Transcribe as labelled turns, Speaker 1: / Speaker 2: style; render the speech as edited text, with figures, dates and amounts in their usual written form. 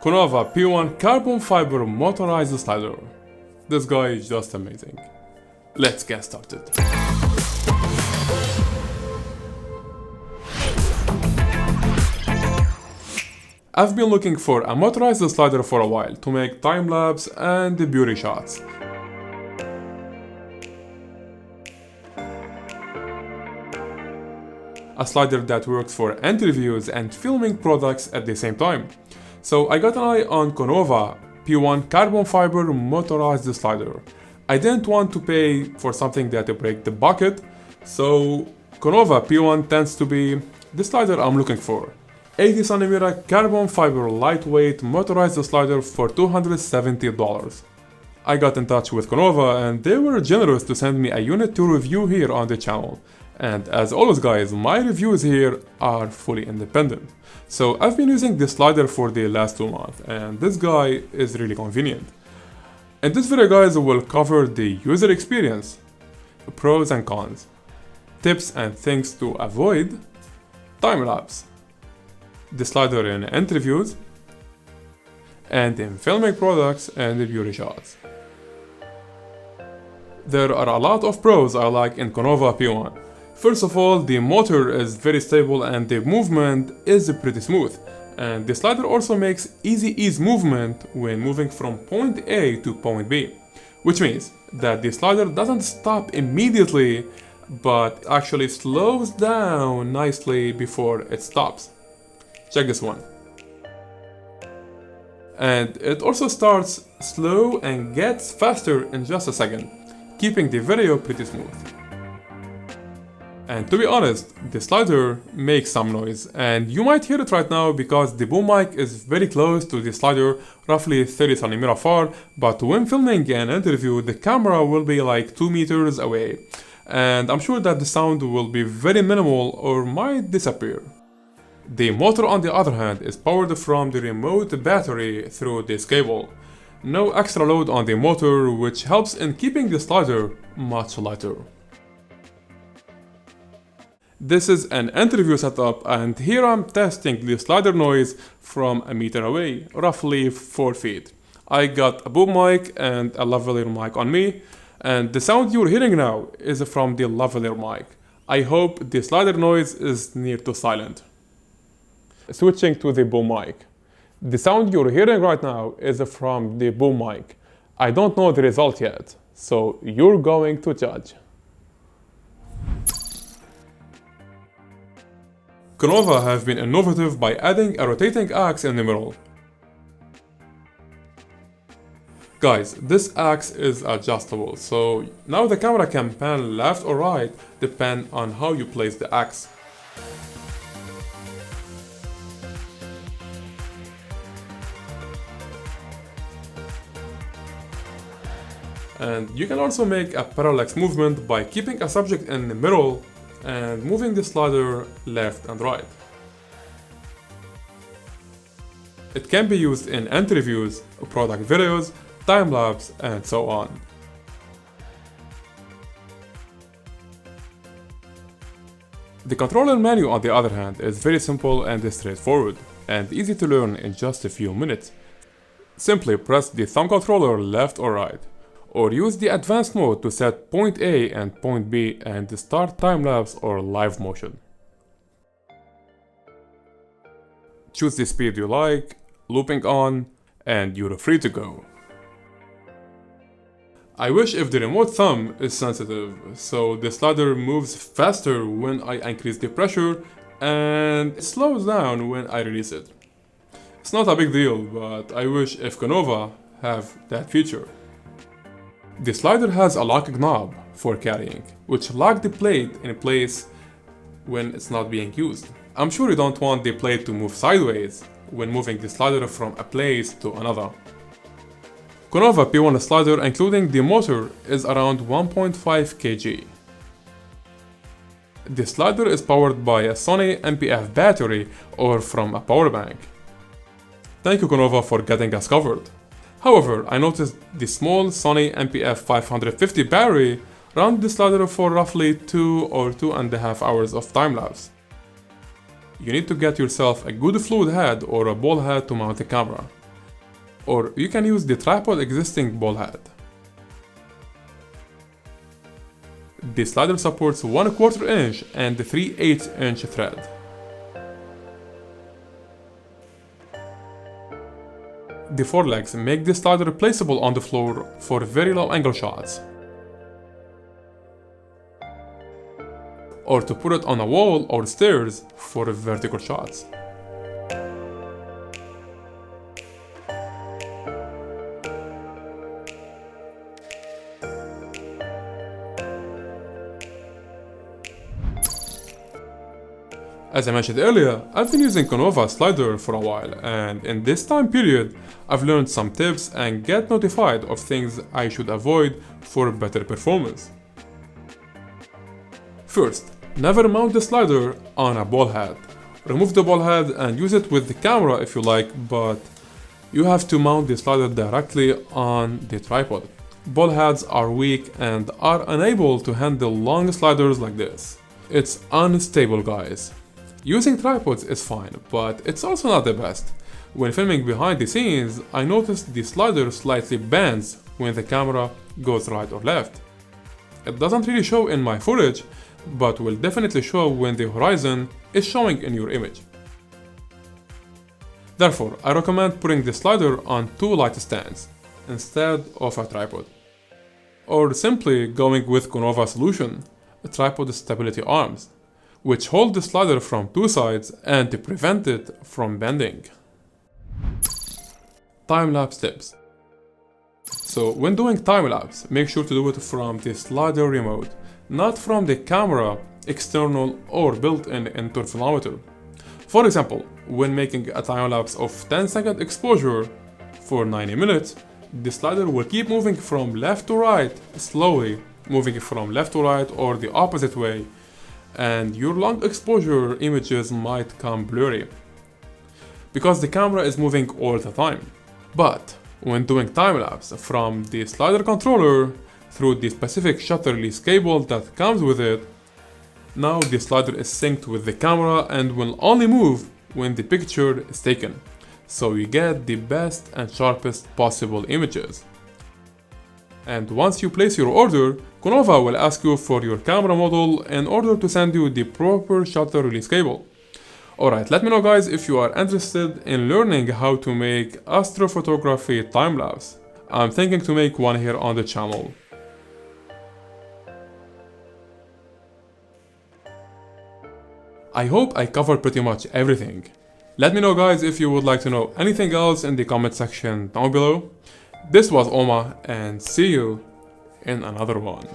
Speaker 1: Konova P1 carbon fiber motorized slider. This guy is just amazing. Let's get started. I've been looking for a motorized slider for a while to make time-lapse and beauty shots. A slider that works for interviews and filming products at the same time. So I got an eye on Konova P1 carbon fiber motorized slider. I didn't want to pay for something that would break the bucket, so Konova P1 tends to be the slider I'm looking for. 80cm carbon fiber lightweight motorized slider for $270. I got in touch with Konova and they were generous to send me a unit to review here on the channel. And as always guys, my reviews here are fully independent. So I've been using this slider for the last 2 months and this guy is really convenient. In this video guys, we'll cover the user experience, pros and cons, tips and things to avoid, time-lapse, the slider in interviews, and in filming products and the beauty shots. There are a lot of pros I like in Konova P1. First of all, the motor is very stable and the movement is pretty smooth. And the slider also makes easy ease movement when moving from point A to point B. Which means that the slider doesn't stop immediately, but actually slows down nicely before it stops. Check this one. And it also starts slow and gets faster in just a second, keeping the video pretty smooth. And to be honest, the slider makes some noise, and you might hear it right now because the boom mic is very close to the slider, roughly 30cm far, but when filming an interview, the camera will be like 2 meters away. And I'm sure that the sound will be very minimal or might disappear. The motor on the other hand is powered from the remote battery through this cable. No extra load on the motor, which helps in keeping the slider much lighter. This is an interview setup and here I'm testing the slider noise from a meter away, roughly 4 feet. I got a boom mic and a lavalier mic on me, and the sound you're hearing now is from the lavalier mic. I hope the slider noise is near to silent. Switching to the boom mic. The sound you're hearing right now is from the boom mic. I don't know the result yet, so you're going to judge. Konova have been innovative by adding a rotating axe in the middle. Guys, this axe is adjustable, so now the camera can pan left or right depending on how you place the axe. And you can also make a parallax movement by keeping a subject in the middle and moving the slider left and right. It can be used in interviews, product videos, time-lapse, and so on. The controller menu on the other hand is very simple and straightforward, and easy to learn in just a few minutes. Simply press the thumb controller left or right, or use the advanced mode to set point A and point B and start time-lapse or live motion. Choose the speed you like, looping on, and you're free to go. I wish if the remote thumb is sensitive, so the slider moves faster when I increase the pressure and it slows down when I release it. It's not a big deal, but I wish if Konova have that feature. The slider has a lock knob for carrying, which lock the plate in place when it's not being used. I'm sure you don't want the plate to move sideways when moving the slider from a place to another. Konova P1 slider including the motor is around 1.5 kg. The slider is powered by a Sony MPF battery or from a power bank. Thank you Konova for getting us covered. However, I noticed the small Sony MPF 550 battery runs the slider for roughly 2 or 2.5 hours of time-lapse. You need to get yourself a good fluid head or a ball head to mount the camera. or you can use the tripod existing ball head. The slider supports 1/4 inch and 3/8 inch thread. The forelegs make the slider placeable on the floor for very low angle shots, or to put it on a wall or stairs for vertical shots. As I mentioned earlier, I've been using Konova slider for a while, and in this time period, I've learned some tips and get notified of things I should avoid for better performance. First, never mount the slider on a ball head. Remove the ball head and use it with the camera if you like, but you have to mount the slider directly on the tripod. Ball heads are weak and are unable to handle long sliders like this. It's unstable, guys. Using tripods is fine, but it's also not the best. When filming behind the scenes, I noticed the slider slightly bends when the camera goes right or left. It doesn't really show in my footage, but will definitely show when the horizon is showing in your image. Therefore, I recommend putting the slider on 2 light stands instead of a tripod. Or simply going with Konova solution, tripod stability arms, which hold the slider from 2 sides and to prevent it from bending. Time-lapse tips. So when doing time-lapse, make sure to do it from the slider remote, not from the camera, external or built-in interferometer. For example, when making a time-lapse of 10-second exposure for 90 minutes, the slider will keep moving from left to right, slowly moving from left to right or the opposite way, and your long exposure images might come blurry because the camera is moving all the time. But when doing time-lapse from the slider controller through the specific shutter release cable that comes with it, now the slider is synced with the camera and will only move when the picture is taken, so you get the best and sharpest possible images. And once you place your order, Konova will ask you for your camera model in order to send you the proper shutter release cable. Alright, let me know guys if you are interested in learning how to make astrophotography time-lapse. I'm thinking to make one here on the channel. I hope I covered pretty much everything. Let me know guys if you would like to know anything else in the comment section down below. This was Oma, and see you in another one.